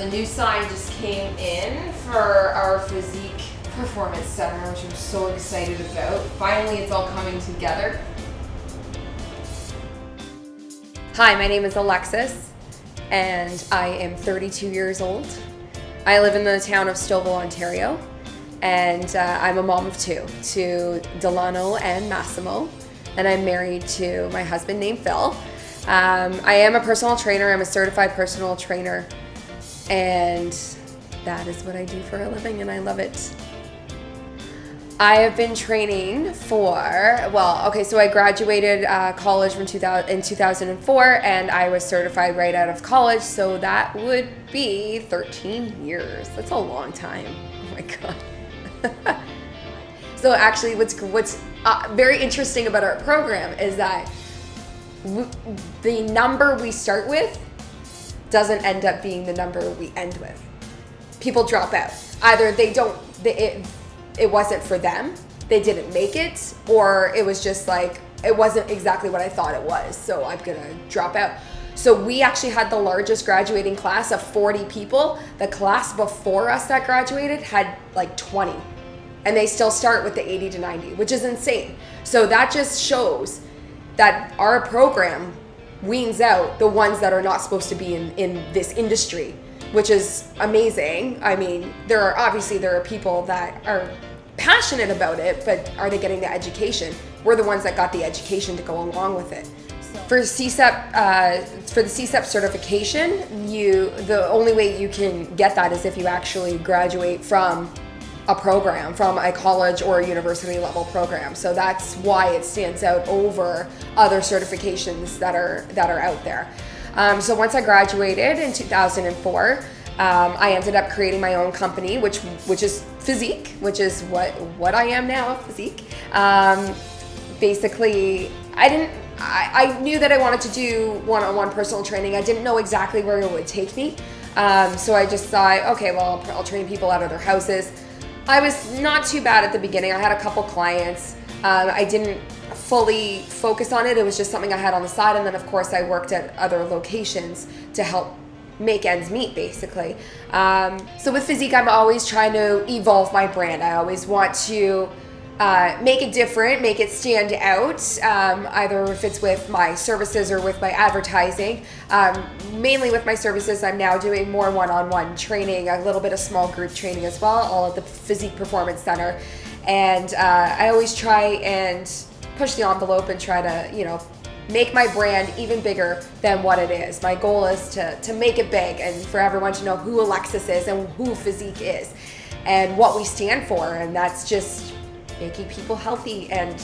the new sign just came in for our physique performance center, which I'm so excited about. Finally, it's all coming together. Hi, my name is Alexis, and I am 32 years old. I live in the town of Stouffville, Ontario, and I'm a mom of two, to Delano and Massimo, and I'm married to my husband named Phil. I am a personal trainer. I'm a certified personal trainer, and that is what I do for a living, and I love it. I have been training for, so I graduated college in 2004, and I was certified right out of college, so that would be 13 years. That's a long time. Oh my God. So actually, what's very interesting about our program is that the number we start with doesn't end up being the number we end with. People drop out. Either it wasn't for them, they didn't make it, or it was just like, it wasn't exactly what I thought it was, so I'm gonna drop out. So we actually had the largest graduating class of 40 people. The class before us that graduated had like 20, and they still start with the 80 to 90, which is insane. So that just shows that our program weans out the ones that are not supposed to be in this industry, which is amazing. I mean, there are people that are passionate about it, but are they getting the education? We're the ones that got the education to go along with it. For CSEP, for the CSEP certification, the only way you can get that is if you actually graduate from a program, from a college or a university level program. So that's why it stands out over other certifications that are out there. So once I graduated in 2004, I ended up creating my own company, which is Physique, which is what I am now, Physique. Basically, I knew that I wanted to do one-on-one personal training. I didn't know exactly where it would take me. So I just thought, okay, well, I'll train people out of their houses. I was not too bad at the beginning. I had a couple clients. I didn't fully focus on it. It was just something I had on the side. And then of course I worked at other locations to help make ends meet, basically. So with Physique, I'm always trying to evolve my brand. I always want to make it different, make it stand out, either if it's with my services or with my advertising. Mainly with my services, I'm now doing more one-on-one training, a little bit of small group training as well, all at the Physique Performance Center. And I always try and push the envelope and try to, make my brand even bigger than what it is. My goal is to make it big and for everyone to know who Alexis is and who Physique is and what we stand for. And that's just making people healthy and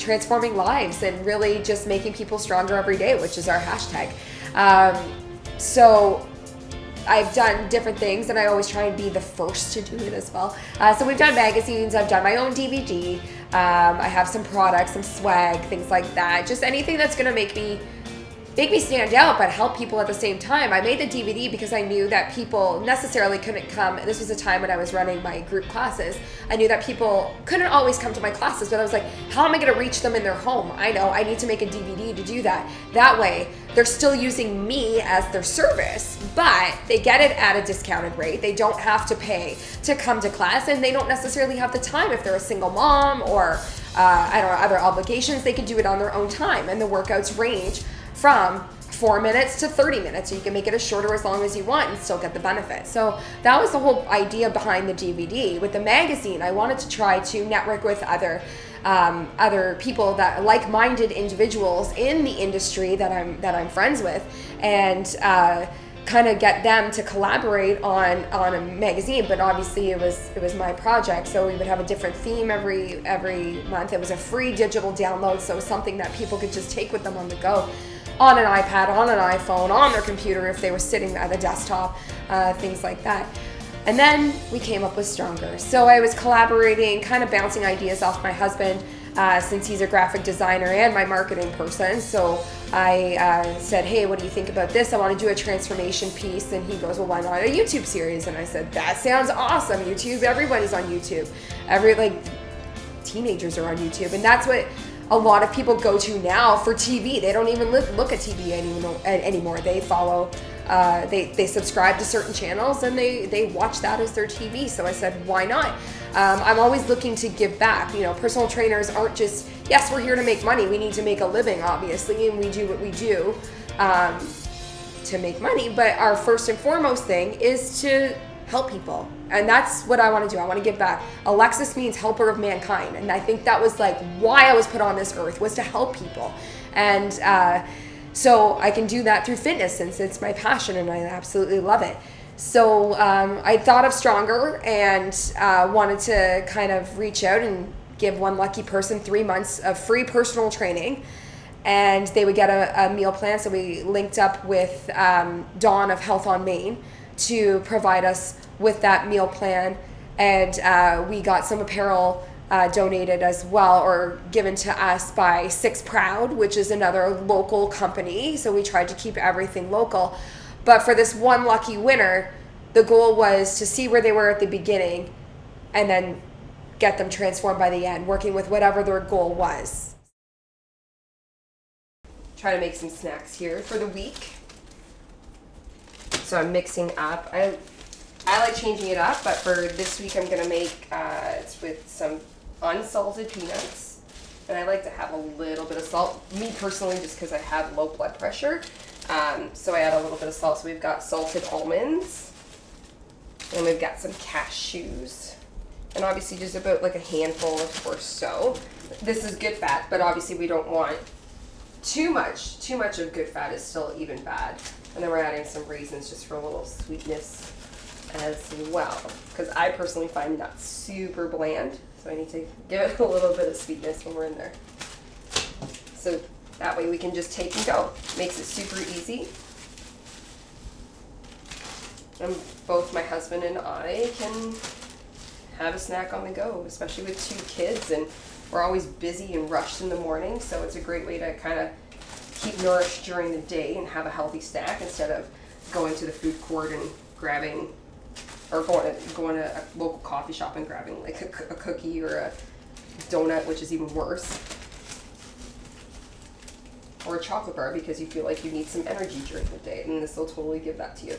transforming lives and really just making people stronger every day, which is our hashtag. So I've done different things, and I always try and be the first to do it as well. So we've done magazines, I've done my own DVD, I have some products, some swag, things like that. Just anything that's gonna make me stand out, but help people at the same time. I made the DVD because I knew that people necessarily couldn't come. This was a time when I was running my group classes. I knew that people couldn't always come to my classes, but I was like, how am I gonna reach them in their home? I know I need to make a DVD to do that. That way, they're still using me as their service, but they get it at a discounted rate. They don't have to pay to come to class, and they don't necessarily have the time if they're a single mom or other obligations. They can do it on their own time, and the workouts range from 4 minutes to 30 minutes. So you can make it as short or as long as you want and still get the benefit. So that was the whole idea behind the DVD. With the magazine, I wanted to try to network with other people, that like-minded individuals in the industry that I'm friends with, and kind of get them to collaborate on a magazine. But obviously it was my project, so we would have a different theme every month. It was a free digital download, so something that people could just take with them on the go, on an iPad, on an iPhone, on their computer if they were sitting at a desktop, things like that. And then we came up with Stronger. So I was collaborating, kind of bouncing ideas off my husband, since he's a graphic designer and my marketing person. So I said, hey, what do you think about this? I want to do a transformation piece. And he goes, well, why not a YouTube series? And I said, that sounds awesome. YouTube, everybody's on YouTube. Teenagers are on YouTube. And that's what a lot of people go to now for TV. They don't even look at TV anymore. They follow they subscribe to certain channels and they watch that as their TV. So I said, why not? I'm always looking to give back. You know, personal trainers aren't just, yes, we're here to make money. We need to make a living, obviously, and we do what we do to make money. But our first and foremost thing is to help people. And that's what I want to do. I want to give back. Alexis means helper of mankind. And I think that was like why I was put on this earth, was to help people. And so I can do that through fitness, since it's my passion and I absolutely love it. So I thought of Stronger and wanted to kind of reach out and give one lucky person 3 months of free personal training. And they would get a meal plan. So we linked up with Dawn of Health on Main to provide us with that meal plan. And we got some apparel donated as well, or given to us by Six Proud, which is another local company. So we tried to keep everything local. But for this one lucky winner, the goal was to see where they were at the beginning and then get them transformed by the end, working with whatever their goal was. Try to make some snacks here for the week. So I'm mixing up. I like changing it up, but for this week I'm gonna make it's with some unsalted peanuts, and I like to have a little bit of salt. Me personally, just because I have low blood pressure, so I add a little bit of salt. So we've got salted almonds, and we've got some cashews, and obviously just about like a handful or so. This is good fat, but obviously we don't want too much. Too much of good fat is still even bad. And then we're adding some raisins just for a little sweetness as well, because I personally find nuts super bland, so I need to give it a little bit of sweetness when we're in there. So that way we can just take and go. Makes it super easy. And both my husband and I can have a snack on the go, especially with 2 kids, and we're always busy and rushed in the morning, so it's a great way to kind of keep nourished during the day and have a healthy snack instead of going to the food court and grabbing, or going to a local coffee shop and grabbing like a cookie or a donut, which is even worse, or a chocolate bar because you feel like you need some energy during the day, and this will totally give that to you.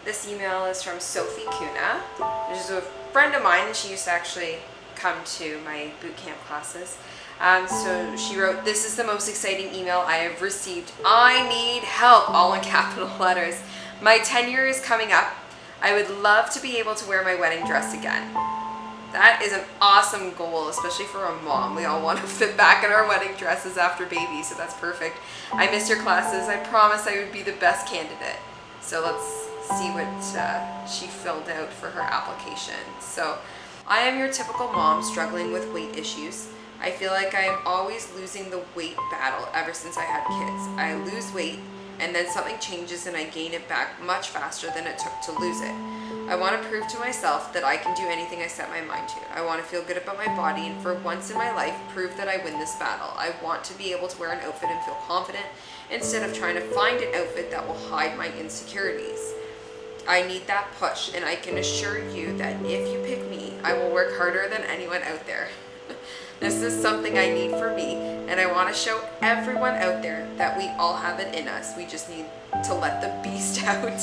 This email is from Sophie Kuna, which is a friend of mine, and she used to actually come to my boot camp classes. So she wrote, "This is the most exciting email I have received. I need help," all in capital letters. "My 10-year is coming up. I would love to be able to wear my wedding dress again." That is an awesome goal, especially for a mom. We all want to fit back in our wedding dresses after baby, so that's perfect. "I missed your classes. I promise I would be the best candidate." So let's see what she filled out for her application. So, "I am your typical mom struggling with weight issues. I feel like I am always losing the weight battle ever since I had kids. I lose weight and then something changes and I gain it back much faster than it took to lose it. I want to prove to myself that I can do anything I set my mind to. I want to feel good about my body and for once in my life prove that I win this battle. I want to be able to wear an outfit and feel confident instead of trying to find an outfit that will hide my insecurities. I need that push, and I can assure you that if you pick me, I will work harder than anyone out there. This is something I need for me, and I want to show everyone out there that we all have it in us. We just need to let the beast out.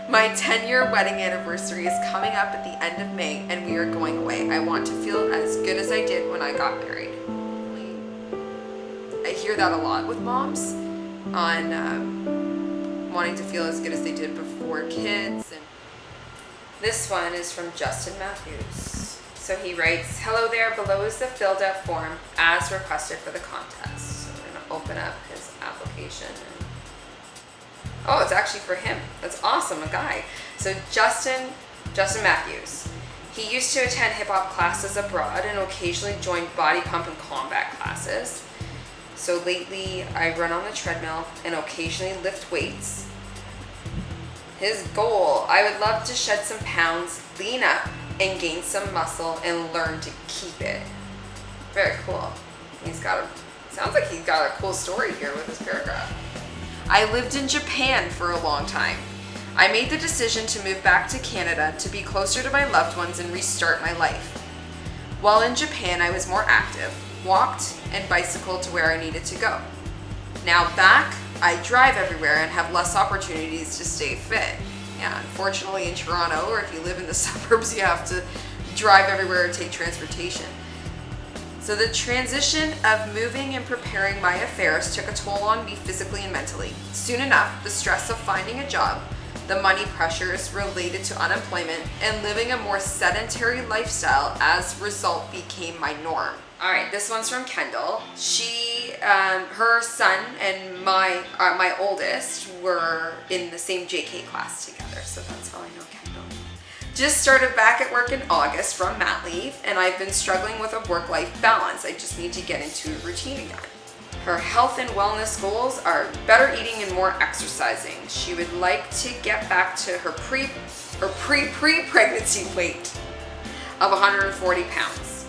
My 10-year wedding anniversary is coming up at the end of May, and we are going away. I want to feel as good as I did when I got married." I hear that a lot with moms on wanting to feel as good as they did before kids. And this one is from Justin Matthews. So he writes, "Hello there, below is the filled out form as requested for the contest." So we're going to open up his application. Oh, it's actually for him. That's awesome, a guy. So Justin Matthews. He used to attend hip hop classes abroad and occasionally joined body pump and combat classes. So lately, I run on the treadmill and occasionally lift weights. His goal, I would love to shed some pounds, lean up, and gain some muscle and learn to keep it. Very cool. Sounds like he's got a cool story here with this paragraph. "I lived in Japan for a long time. I made the decision to move back to Canada to be closer to my loved ones and restart my life. While in Japan, I was more active, walked and bicycled to where I needed to go. Now back, I drive everywhere and have less opportunities to stay fit. Yeah, unfortunately in Toronto, or if you live in the suburbs, you have to drive everywhere or take transportation. So the transition of moving and preparing my affairs took a toll on me physically and mentally. Soon enough, the stress of finding a job, the money pressures related to unemployment, and living a more sedentary lifestyle as a result became my norm. All right, this one's from Kendall. Her son and my oldest were in the same JK class together, so that's how I know Kendall. Just started back at work in August from mat leave, and I've been struggling with a work-life balance. I just need to get into a routine again. Her health and wellness goals are better eating and more exercising. She would like to get back to her pre-pregnancy weight of 140 pounds.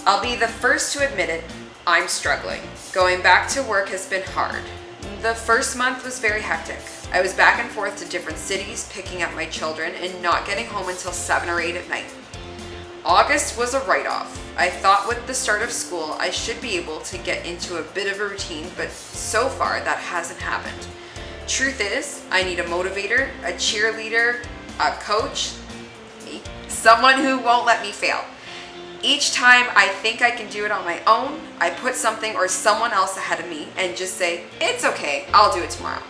I'll be the first to admit it, I'm struggling. Going back to work has been hard. The first month was very hectic. I was back and forth to different cities, picking up my children, and not getting home until 7 or 8 at night. August was a write-off. I thought with the start of school, I should be able to get into a bit of a routine, but so far that hasn't happened. Truth is, I need a motivator, a cheerleader, a coach, someone who won't let me fail. Each time I think I can do it on my own, I put something or someone else ahead of me and just say, it's okay, I'll do it tomorrow.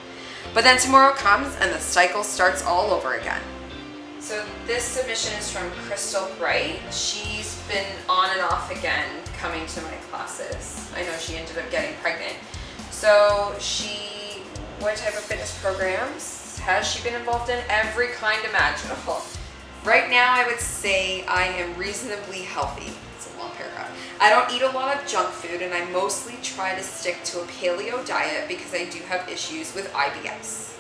But then tomorrow comes and the cycle starts all over again. So this submission is from Crystal Bright. She's been on and off again coming to my classes. I know she ended up getting pregnant. So what type of fitness programs has she been involved in? Every kind imaginable. Right now, I would say I am reasonably healthy. It's a long paragraph. I don't eat a lot of junk food, and I mostly try to stick to a paleo diet because I do have issues with IBS.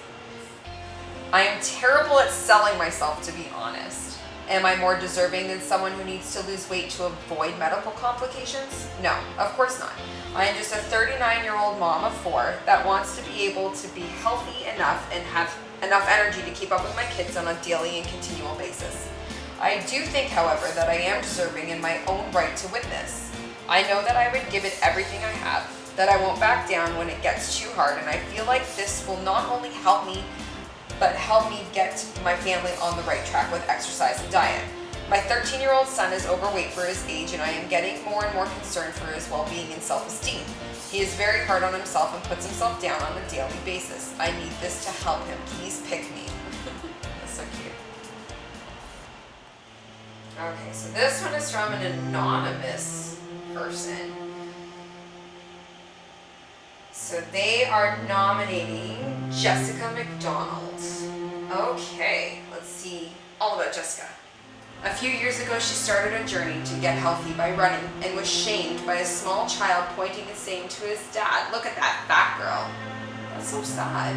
I am terrible at selling myself, to be honest. Am I more deserving than someone who needs to lose weight to avoid medical complications? No, of course not. I am just a 39-year-old mom of 4 that wants to be able to be healthy enough and have enough energy to keep up with my kids on a daily and continual basis. I do think, however, that I am deserving in my own right to win this. I know that I would give it everything I have, that I won't back down when it gets too hard, and I feel like this will not only help me, but help me get my family on the right track with exercise and diet. My 13-year-old son is overweight for his age, and I am getting more and more concerned for his well-being and self-esteem. He is very hard on himself and puts himself down on a daily basis. I need this to help him. Please pick me. That's so cute. Okay, so this one is from an anonymous person. So they are nominating Jessica McDonald. Okay, let's see all about Jessica. A few years ago, she started a journey to get healthy by running and was shamed by a small child pointing and saying to his dad, "Look at that fat girl." That's so sad.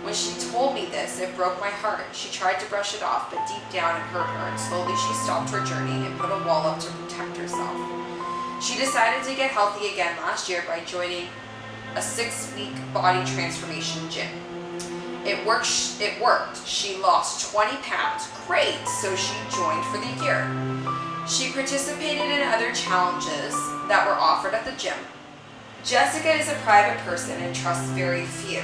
When she told me this, it broke my heart. She tried to brush it off, but deep down it hurt her, and slowly she stopped her journey and put a wall up to protect herself. She decided to get healthy again last year by joining a 6-week body transformation gym. It worked. She lost 20 pounds. Great, so she joined for the year. She participated in other challenges that were offered at the gym. Jessica is a private person and trusts very few.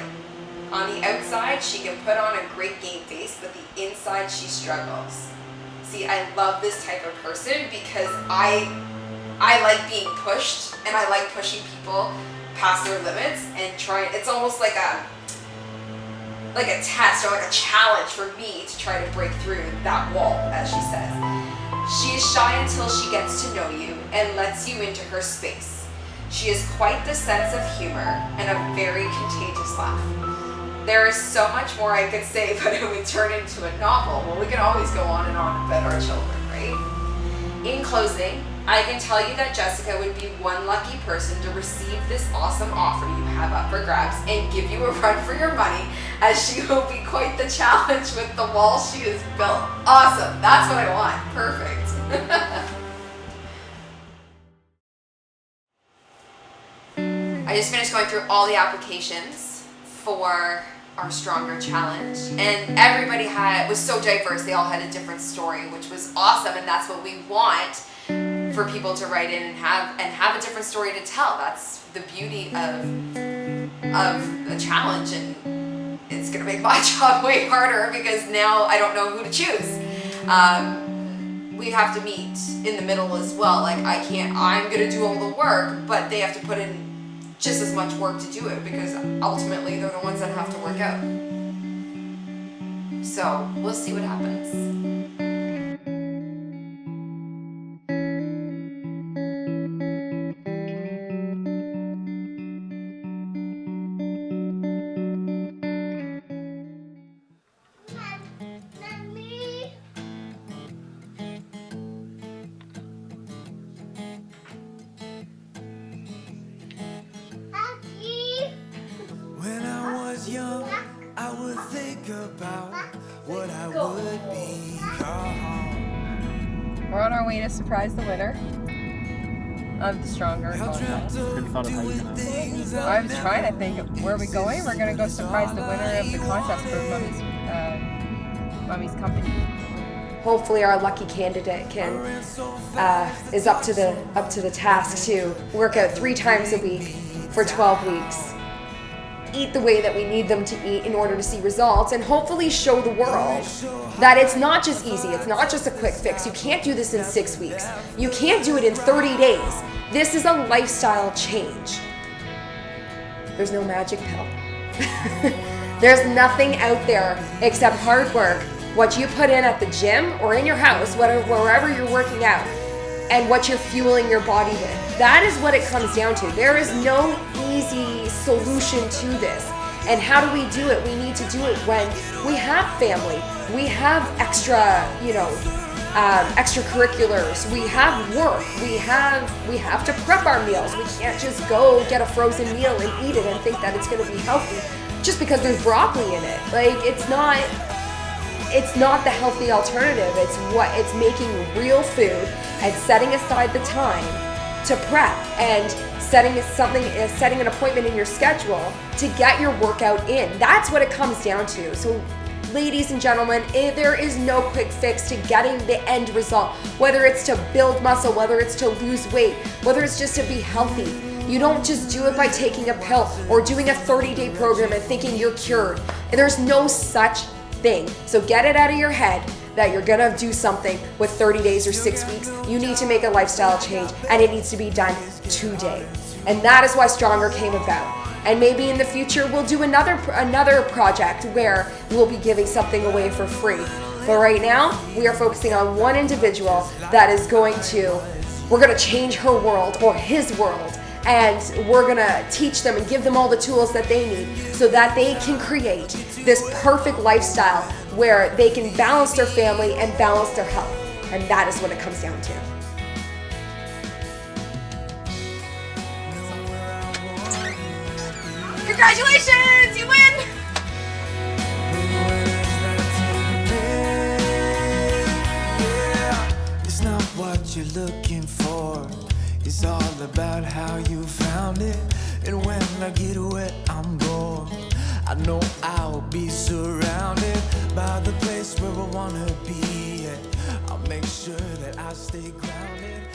On the outside, she can put on a great game face, but the inside, she struggles. See, I love this type of person because I like being pushed, and I like pushing people past their limits and trying. It's almost like a test or like a challenge for me to try to break through that wall, as she says. She is shy until she gets to know you and lets you into her space. She has quite the sense of humor and a very contagious laugh. There is so much more I could say, but it would turn into a novel. Well, we can always go on and on about our children, right? In closing, I can tell you that Jessica would be one lucky person to receive this awesome offer you have up for grabs and give you a run for your money, as she will be quite the challenge with the wall she has built. Awesome. That's what I want. Perfect. I just finished going through all the applications for our Stronger Challenge, and everybody was so diverse. They all had a different story, which was awesome, and that's what we want for people to write in and have a different story to tell. That's the beauty of the challenge, and it's gonna make my job way harder because now I don't know who to choose. We have to meet in the middle as well. Like I'm gonna do all the work, but they have to put in just as much work to do it because ultimately they're the ones that have to work out. So we'll see what happens. Young, I would think about what I would become. We're on our way to surprise the winner of the Stronger contest. I was trying to think, where are we going? We're going to go surprise the winner of the contest for Mummy's company. Hopefully our lucky candidate is up to the task to work out 3 times a week for 12 weeks. Eat the way that we need them to eat in order to see results, and hopefully show the world that it's not just easy, it's not just a quick fix. You can't do this in 6 weeks. You can't do it in 30 days. This is a lifestyle change. There's no magic pill. There's nothing out there except hard work, what you put in at the gym or in your house, wherever you're working out, and what you're fueling your body with. That is what it comes down to. There is no easy solution to this. And how do we do it? We need to do it when we have family, we have extracurriculars, we have work, we have to prep our meals. We can't just go get a frozen meal and eat it and think that it's going to be healthy just because there's broccoli in it. Like, it's not the healthy alternative. It's making real food and setting aside the time to prep and setting an appointment in your schedule to get your workout in. That's what it comes down to. So ladies and gentlemen, there is no quick fix to getting the end result, whether it's to build muscle, whether it's to lose weight, whether it's just to be healthy. You don't just do it by taking a pill or doing a 30-day program and thinking you're cured. There's no such thing. So get it out of your head that you're gonna do something with 30 days or 6 weeks. You need to make a lifestyle change, and it needs to be done today. And that is why Stronger came about. And maybe in the future we'll do another project where we'll be giving something away for free. But right now we are focusing on one individual that is we're gonna change her world or his world. And we're gonna teach them and give them all the tools that they need so that they can create this perfect lifestyle where they can balance their family and balance their health. And that is what it comes down to. Congratulations, you win! It's not what you're looking for. It's all about how you found it. And when I get wet, I'm gone. I know I'll be surrounded by the place where I wanna be. I'll make sure that I stay grounded.